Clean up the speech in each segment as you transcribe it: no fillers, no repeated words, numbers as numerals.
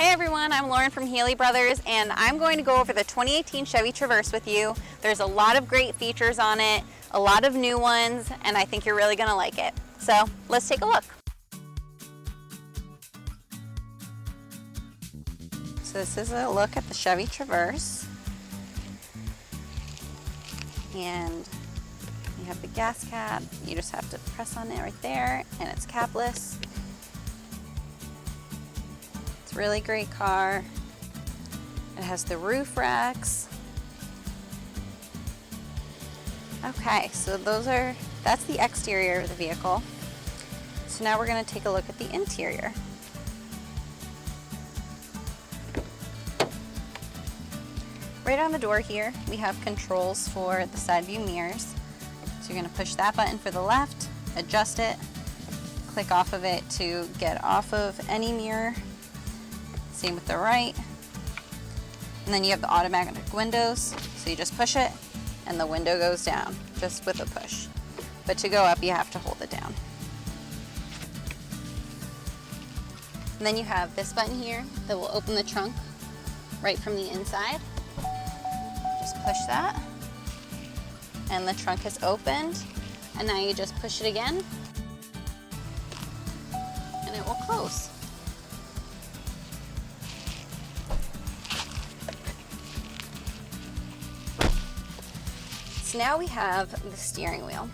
Hey everyone, I'm Lauren from Healy Brothers, and I'm going to go over the 2018 Chevy Traverse with you. There's a lot of great features on it, a lot of new ones, and I think you're really going to like it. So let's take a look. So this is a look at the Chevy Traverse. And you have the gas cap. You just have to press on it right there, and it's capless. It's a really great car. It has the roof racks. Okay, so that's the exterior of the vehicle. So now we're going to take a look at the interior. Right on the door here, we have controls for the side view mirrors. So you're going to push that button for the left, adjust it, click off of it to get off of any mirror. Same with the right. And then you have the automatic windows, so you just push it and the window goes down just with a push. But to go up, you have to hold it down. And then you have this button here that will open the trunk right from the inside. Just push that and the trunk is opened, and now you just push it again and it will close. So now we have the steering wheel.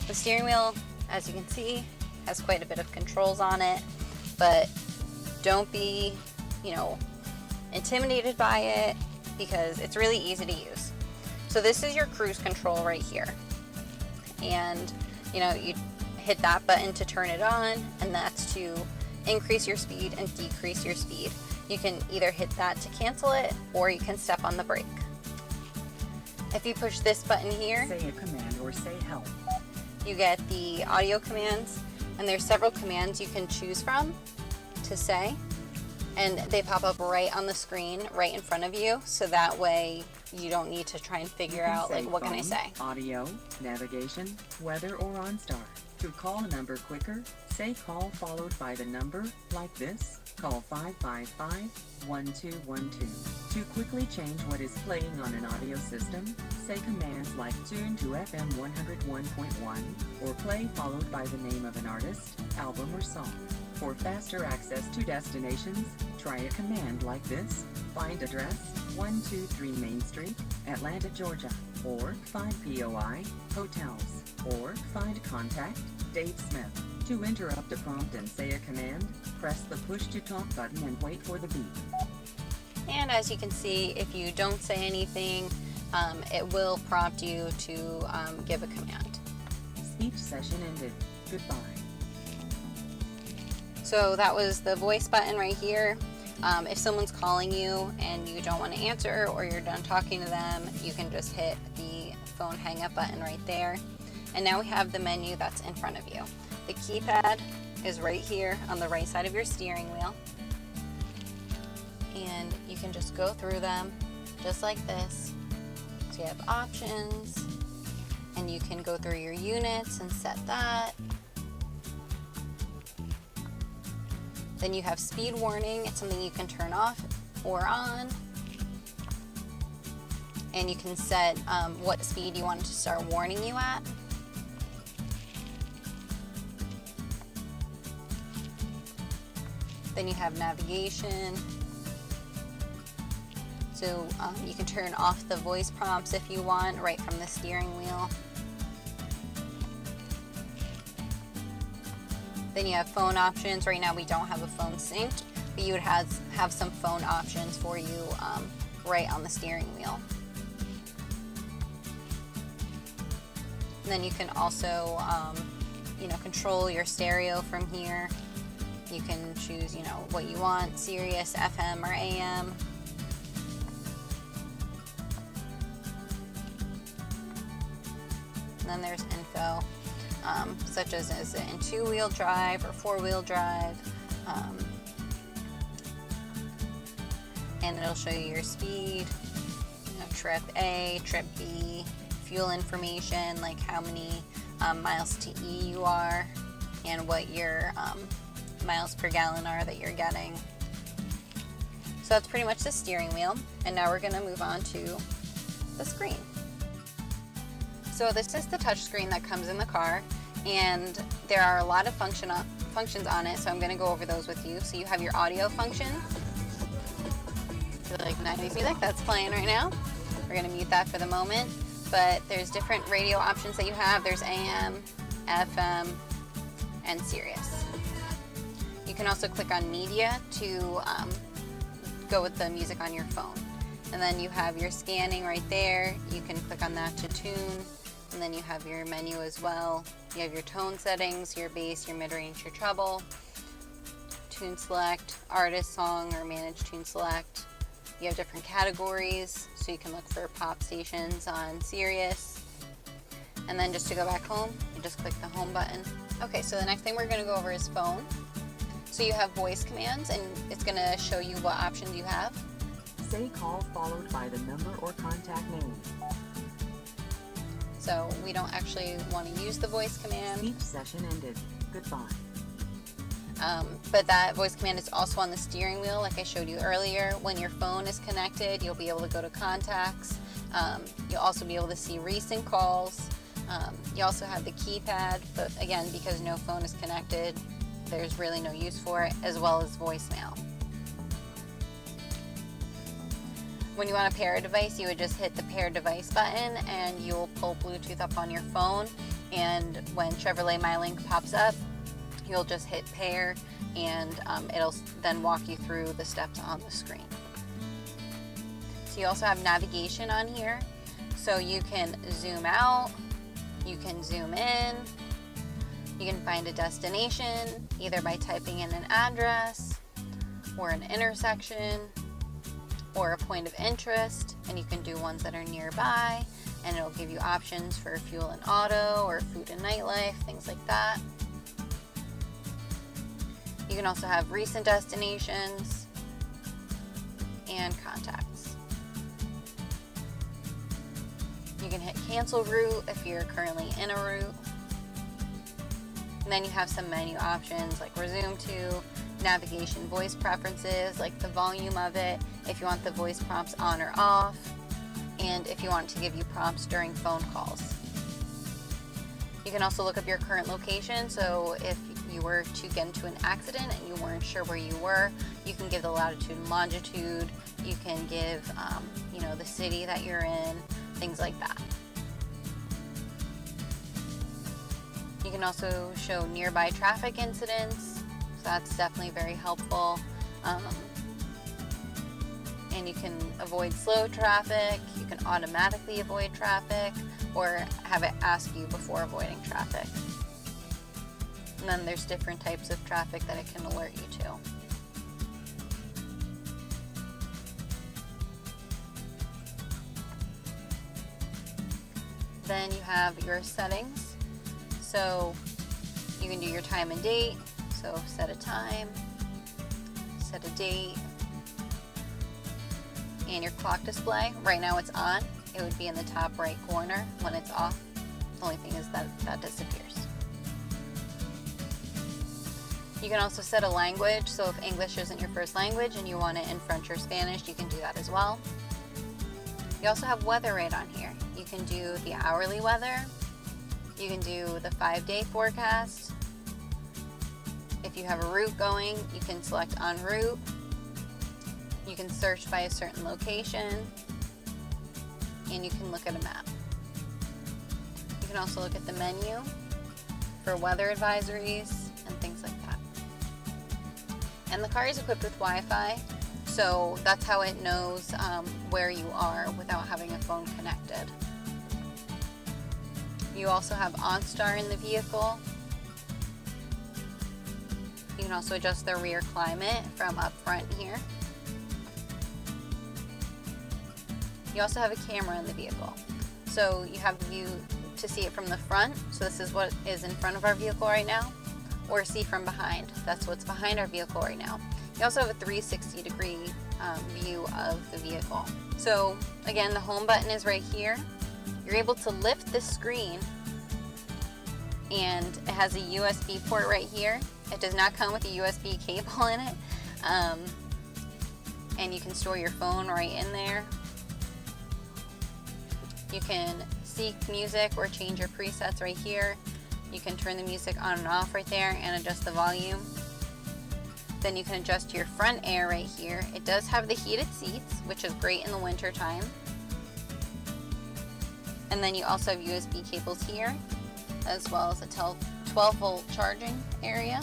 The steering wheel, as you can see, has quite a bit of controls on it, but don't be, intimidated by it because it's really easy to use. So this is your cruise control right here. And, you hit that button to turn it on, and that's to increase your speed and decrease your speed. You can either hit that to cancel it, or you can step on the brake. If you push this button here, say a command or say help, you get the audio commands, and there's several commands you can choose from to say, and they pop up right on the screen right in front of you, so that way you don't need to try and figure out what phone, can I say. Audio, navigation, weather, or OnStar. To call a number quicker, say call followed by the number like this. Call 555-1212. To quickly change what is playing on an audio system, say commands like tune to FM 101.1 or play followed by the name of an artist, album, or song. For faster access to destinations, try a command like this. Find address 123 Main Street, Atlanta, Georgia, or find POI, hotels, or find contact, Dave Smith. To interrupt a prompt and say a command, press the push to talk button and wait for the beep. And as you can see, if you don't say anything, it will prompt you to give a command. Speech session ended. Goodbye. So that was the voice button right here. If someone's calling you and you don't want to answer, or you're done talking to them, you can just hit the phone hang up button right there. And now we have the menu that's in front of you. The keypad is right here on the right side of your steering wheel. And you can just go through them just like this. So you have options, and you can go through your units and set that. Then you have speed warning. It's something you can turn off or on. And you can set what speed you want it to start warning you at. Then you have navigation. So you can turn off the voice prompts if you want, right from the steering wheel. Then you have phone options. Right now we don't have a phone synced, but you would have some phone options for you right on the steering wheel. And then you can also control your stereo from here. You can choose what you want, Sirius, FM, or AM. And then there's info, such as is it in 2-wheel drive or 4-wheel drive. And it'll show you your speed, trip A, trip B, fuel information, like how many miles to E you are, and what your miles per gallon are that you're getting. that's pretty much the steering wheel. And now we're going to move on to the screen. So this is the touch screen that comes in the car, and there are a lot of functions on it, so I'm going to go over those with you. So you have your audio function. So like 90s music, that's playing right now. We're going to mute that for the moment, but there's different radio options that you have. There's AM, FM, and Sirius. You can also click on media to go with the music on your phone. And then you have your scanning right there. You can click on that to tune. And then you have your menu as well. You have your tone settings, your bass, your mid-range, your treble, tune select, artist, song, or manage tune select. You have different categories, so you can look for pop stations on Sirius. And then just to go back home, you just click the home button. Okay, so the next thing we're going to go over is phone. So you have voice commands, and it's going to show you what options you have. Say call followed by the number or contact name. So we don't actually want to use the voice command. Speech session ended. Goodbye. But that voice command is also on the steering wheel, like I showed you earlier. When your phone is connected, you'll be able to go to contacts. You'll also be able to see recent calls. You also have the keypad, but again, because no phone is connected, there's really no use for it, as well as voicemail. When you want to pair a device, you would just hit the pair device button and you'll pull Bluetooth up on your phone, and when Chevrolet MyLink pops up, you'll just hit pair and it'll then walk you through the steps on the screen. So you also have navigation on here, so you can zoom out, you can zoom in, you can find a destination either by typing in an address or an intersection or a point of interest, and you can do ones that are nearby, and it'll give you options for fuel and auto or food and nightlife, things like that. You can also have recent destinations and contacts. You can hit cancel route if you're currently in a route. And then you have some menu options like resume to, navigation voice preferences, like the volume of it, if you want the voice prompts on or off, and if you want it to give you prompts during phone calls. You can also look up your current location, so if you were to get into an accident and you weren't sure where you were, you can give the latitude and longitude, you can give the city that you're in, things like that. You can also show nearby traffic incidents. That's definitely very helpful. And you can avoid slow traffic, you can automatically avoid traffic, or have it ask you before avoiding traffic. And then there's different types of traffic that it can alert you to. Then you have your settings. So you can do your time and date. So set a time, set a date, and your clock display. Right now it's on. It would be in the top right corner. When it's off, the only thing is that that disappears. You can also set a language. So if English isn't your first language and you want it in French or Spanish, you can do that as well. You also have weather right on here. You can do the hourly weather. You can do the 5-day forecast. If you have a route going, you can select en route. You can search by a certain location, and you can look at a map. You can also look at the menu for weather advisories and things like that. And the car is equipped with Wi-Fi, so that's how it knows where you are without having a phone connected. You also have OnStar in the vehicle. You can also adjust the rear climate from up front here. You also have a camera in the vehicle. So you have the view to see it from the front. So this is what is in front of our vehicle right now. Or see from behind. That's what's behind our vehicle right now. You also have a 360-degree view of the vehicle. So again, the home button is right here. You're able to lift the screen, and it has a USB port right here. It does not come with a USB cable in it. and you can store your phone right in there. You can seek music or change your presets right here. You can turn the music on and off right there and adjust the volume. Then you can adjust your front air right here. It does have the heated seats, which is great in the winter time. And then you also have USB cables here, as well as a 12-volt charging area.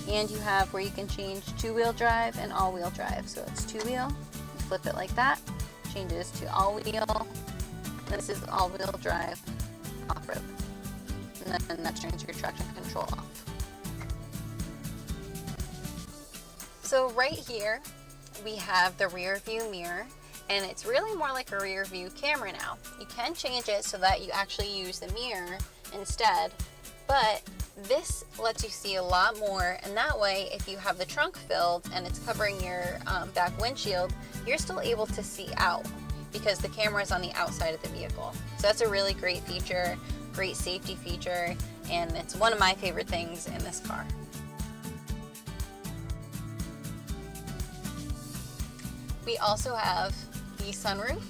And you have where you can change two-wheel drive and all-wheel drive. So it's two-wheel, flip it like that, changes to all-wheel. This is all-wheel drive off-road. And then that turns your traction control off. So right here, we have the rear view mirror, and it's really more like a rear view camera now. You can change it so that you actually use the mirror instead, but this lets you see a lot more, and that way if you have the trunk filled and it's covering your back windshield, you're still able to see out because the camera is on the outside of the vehicle. So that's a really great feature, great safety feature, and it's one of my favorite things in this car. We also have the sunroof.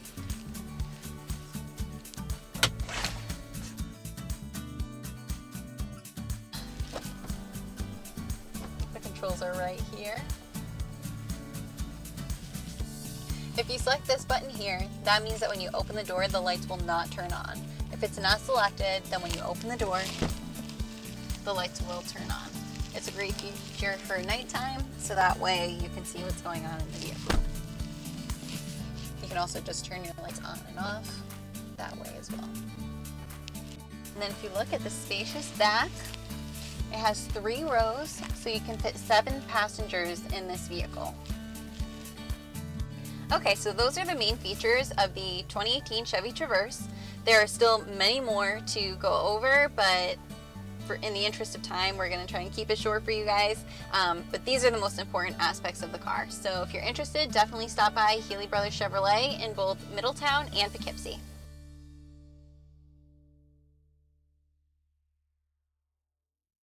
The controls are right here. If you select this button here, that means that when you open the door, the lights will not turn on. If it's not selected, then when you open the door, the lights will turn on. It's a great feature for nighttime, so that way you can see what's going on in the vehicle. You can also just turn your lights on and off that way as well. And then if you look at the spacious back, it has 3 rows, so you can fit 7 passengers in this vehicle. Okay, so those are the main features of the 2018 Chevy Traverse. There are still many more to go over, but in the interest of time, we're going to try and keep it short for you guys. But these are the most important aspects of the car. So if you're interested, definitely stop by Healy Brothers Chevrolet in both Middletown and Poughkeepsie.